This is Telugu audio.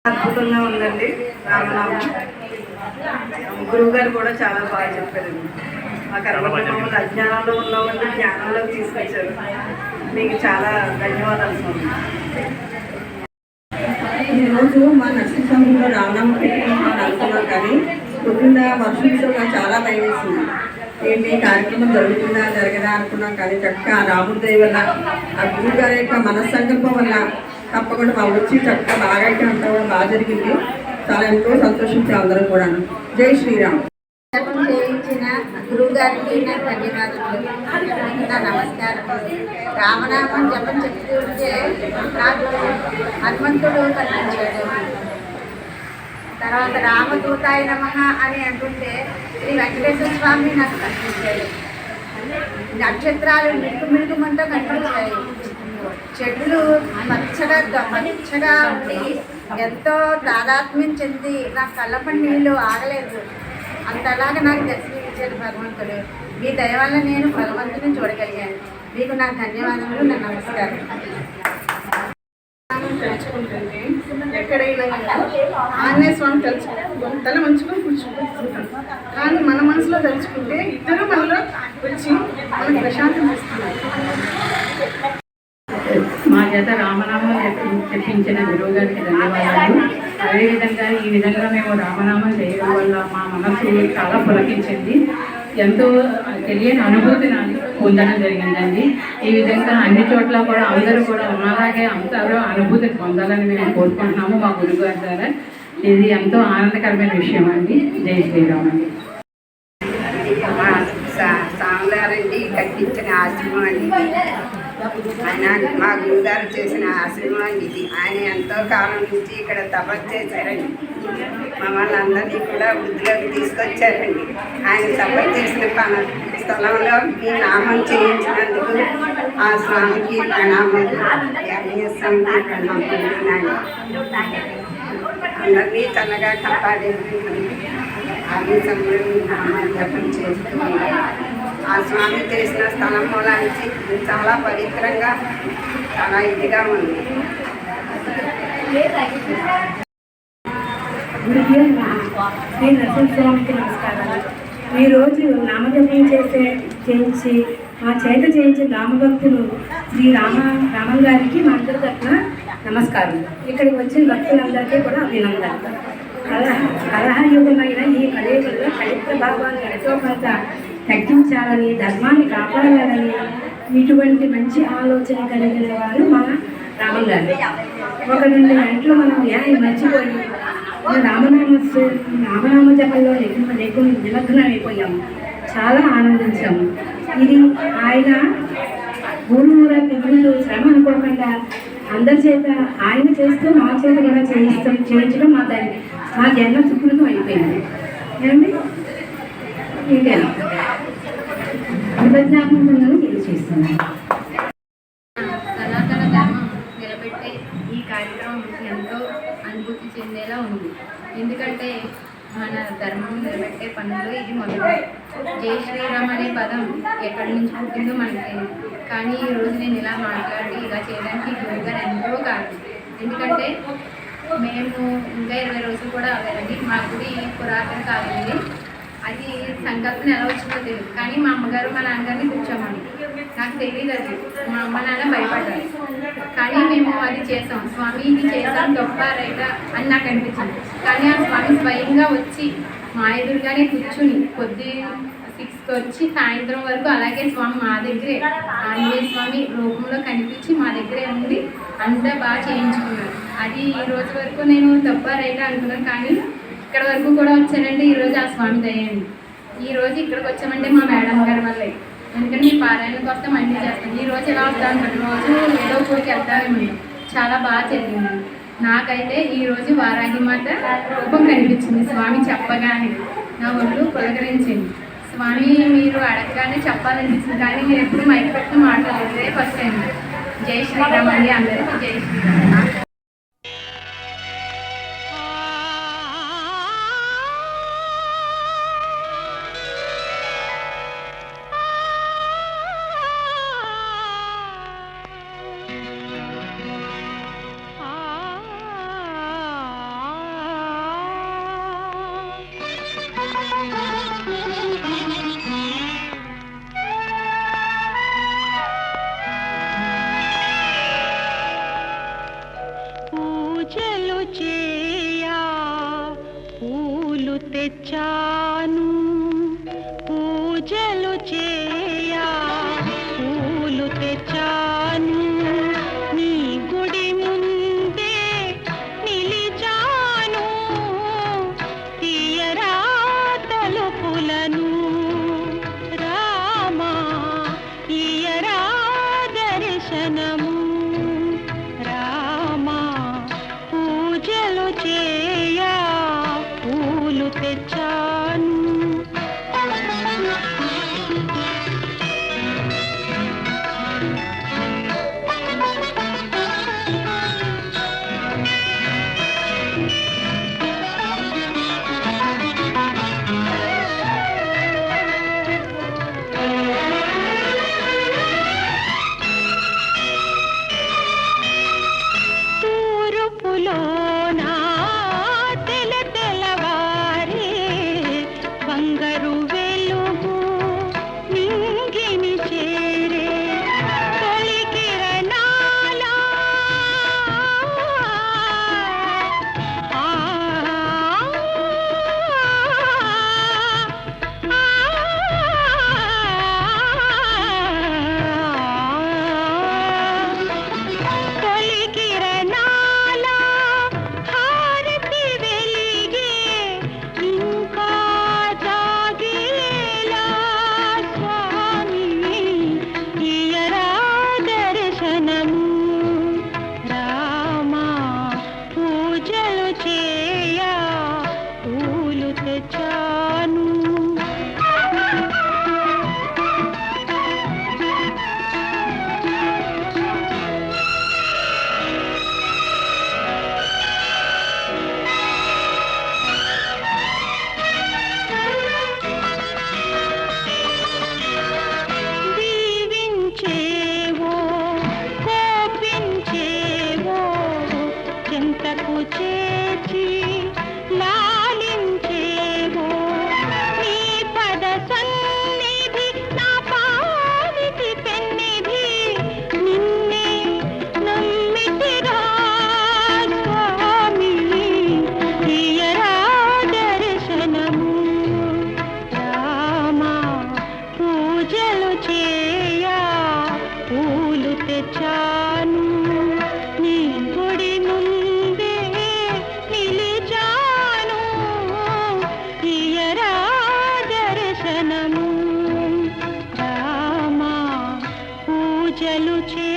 అద్భుతంగా ఉందండి రామనామం. గురువు గారు కూడా చాలా బాగా చెప్పారండి. మా కర్మలు అజ్ఞానంలో ఉన్నామంటే జ్ఞానంలోకి తీసుకొచ్చారు. మీకు చాలా ధన్యవాదాలు స్వామి. ఈరోజు మా నరసింహంలో రామనామం పెట్టుకుంటామని అనుకున్నాం, కానీ పొద్దున్న వర్షంతో నాకు చాలా భయం వేసింది. ఏంటి కార్యక్రమం జరుగుతుందా జరగదా అనుకున్నాం, కానీ చక్కగా రాముడి దయ వల్ల ఆ గురువు గారి యొక్క మనస్సంకల్పం వల్ల తప్పకుండా మా వచ్చి చక్కగా బాగా అయితే అంతా కూడా బాగా జరిగింది. చాలా ఎంతో సంతోషించాం అందరం కూడా. జై శ్రీరామ్. చేయించిన గురువు గారికి నాకు ధన్యవాదాలు, నా నమస్కారం. రామనామం జపం చెప్తుంటే నాకు హనుమంతుడు కనిపించాడు. తర్వాత రామదూతాయ నమః అని అంటుంటే శ్రీ వెంకటేశ్వర స్వామి నాకు కనిపించాడు. నక్షత్రాలు మిడుకుమంటూ కనిపించాయి. చెట్లు పచ్చగా ఉండి ఎంతో తాదాత్మ్యం చెంది నా కళ్ళపడి నీళ్ళు ఆగలేదు. అంతలాగా నాకు దర్శనమిచ్చాడు భగవంతుడు. మీ దయ వల్ల నేను భగవంతుని చూడగలిగాను. మీకు నా ధన్యవాదములు, నా నమస్కారం. తెలుసుకుంటుంది ఎక్కడైనా ఆంజనేయ స్వామి తెలుసుకుంటాం, తల మంచుకొని కూర్చుంటాం. కానీ మన మనసులో తెలుసుకుంటే ఇద్దరు మనలో వచ్చి మనకు ప్రశాంతం ఇస్తున్నారు. మా చేత రామనామం చెప్పించిన గురువు గారికి ధన్యవాదాలు. అదేవిధంగా ఈ విధంగా మేము రామనామం చేయడం వల్ల మా మనసు చాలా పులకించింది. ఎంతో తెలియని అనుభూతి నాకు పొందడం జరిగిందండి. ఈ విధంగా అన్ని చోట్ల కూడా అందరూ కూడా అలాగే అందరూ అనుభూతిని పొందాలని మేము కోరుకుంటున్నాము మా గురుగారి ద్వారా. ఇది ఎంతో ఆనందకరమైన విషయం అండి. జై శ్రీరామ్ అండి. సాంగారండి కట్టించిన ఆశ్రమం అండి. ఆయన మా గురుగారు చేసిన ఆశ్రమం అండి ఇది. ఆయన ఎంతో కాలం నుంచి ఇక్కడ తపస్సు చేశారండి. మమ్మల్ని అందరినీ కూడా వృద్ధిలోకి తీసుకొచ్చారండి. ఆయన తపస్సు చేసిన స్థలంలో ఈ నామం చేయించినందుకు ఆ స్వామికి ప్రణామాలు, స్వామికి ప్రణామాలు. అందరినీ చల్లగా కాపాడేది ఆమె నామం జపం చేస్తూ ఆ స్వామి చేసిన స్థలం మూలానికి చాలా పవిత్రంగా చాలా ఇదిగా ఉంది. శ్రీ నరసింహస్వామికి నమస్కారాలు. ఈరోజు నామజపం చేయించి మా చేత చేయించిన రామభక్తులు శ్రీ రామన్ గారికి మా అందరి తరఫున నమస్కారం. ఇక్కడికి వచ్చిన భక్తులందరికీ కూడా అభినందనలు. కలహయుగమైన ఈ కలియుగంలో కళిత్వ భావాన్ని ఎంతో కొంత తగ్గించాలని, ధర్మాన్ని కాపాడాలని ఇటువంటి మంచి ఆలోచన కలిగిన వారు మా రామన్ గారు. ఒక 2 గంటలు మనం మర్చిపోయి రామనామ జపంలో నిమగ్నం అయిపోయాము. చాలా ఆనందించాము. ఇది ఆయన ఊరూర తిరుగుతూ శ్రమ అనుకోకుండా అందరి చేత ఆయన చేస్తూ మా చేత కూడా చేయించడం మా జన్మ సుకృతం అయిపోయింది. ఏమండి ఇంకా కృతజ్ఞాపనలు తెలియజేస్తున్నాను. సనాతన ధర్మం నిలబెట్టే ఈ కార్యక్రమం ఎంతో అనుభూతి చెందేలా ఉంది. ఎందుకంటే మన ధర్మం నిలబెట్టే పనులు ఇది మొదలు. జై శ్రీరామ్ అనే పదం ఎక్కడి నుంచి పుట్టిందో మనకి, కానీ ఈరోజు నేను ఇలా మాట్లాడి ఇలా చేయడానికి గురువుగారు ఎంతో కారణం. ఎందుకంటే మేము ఇంకా 20 రోజులు కూడా అవ్వాలండి. మా గుడి పురాతన కాలండి. అది సంకల్పన ఎలా వచ్చిందో తెలియదు, కానీ మా అమ్మగారు మా నాన్నగారిని కూర్చోమని నాకు తెలియదు. అది మా అమ్మ నాన్న భయపడ్డారు, కానీ మేము అది చేసాం. స్వామి ఇది చేసాం గొప్ప రైట అని నాకు అనిపించింది. కానీ ఆ స్వామి స్వయంగా వచ్చి మా ఎదురుగానే కూర్చుని 6కి వచ్చి సాయంత్రం వరకు అలాగే స్వామి మా దగ్గరే ఆంజనేయ స్వామి రూపంలో కనిపించి మా దగ్గరే ఉండి అంతా బాగా చేయించుకున్నారు. అది ఈ రోజు వరకు నేను తప్ప రైట అనుకున్నాను, కానీ ఇక్కడ వరకు కూడా వచ్చానంటే ఈరోజు ఆ స్వామి దయండి. ఈరోజు ఇక్కడికి వచ్చామంటే మా మేడం గారి వల్లే. ఎందుకంటే మీ పారాయణకు వస్తాం అన్నీ చేస్తాం. ఈరోజు ఎలా వస్తాను, ప్రతి రోజు ఏదో ఊరికి వెళ్తామేమో. చాలా బాగా జరిగింది. నాకైతే ఈరోజు వారాహిమాత రూపం కనిపించింది. స్వామి చెప్పగానే నా ఒళ్ళు పులకరించింది. స్వామి మీరు అడగగానే చెప్పాలనిపించింది, కానీ మీరు ఎప్పుడు మైక్ పెట్టి మాట్లాడలేదే ఫస్ట్ టైం. జై శ్రీరామ్ అండి అందరికీ. జై శ్రీరామ్. తెచ్చాను పూజలు చేయా పూలు తెచ్చాను నీ గుడి ముందే నిలిచాను తీయరా తలుపులను రామా తీయరా దర్శనము రామా పూజలు చేయా పూలు తెచ్చాను తూర్పులోనా తెల్లవారే బంగారు వెలుగు నింగిని చేరే తొలి కిరణాల తొలి కిరణాల హారతి వెలిగే ఇంకా జాగేలా స్వామి తీయరా దర్శనము రామా పూజలు చేయా పూలు తెచ్చాను దీవించేవో కోపించేవో చెంతకు చేర్చి లాలించేవో నీ పద సన్నిధి నా పాలిటి పెన్నిధి నిన్నే నమ్మితిరా స్వామి తీయరా దర్శనము రామా పూజలు చేయా పూలు తెచ్చాను నీ గుడి ముందే నిలిచాను తీయరా దర్శనము రామా పూజలు చే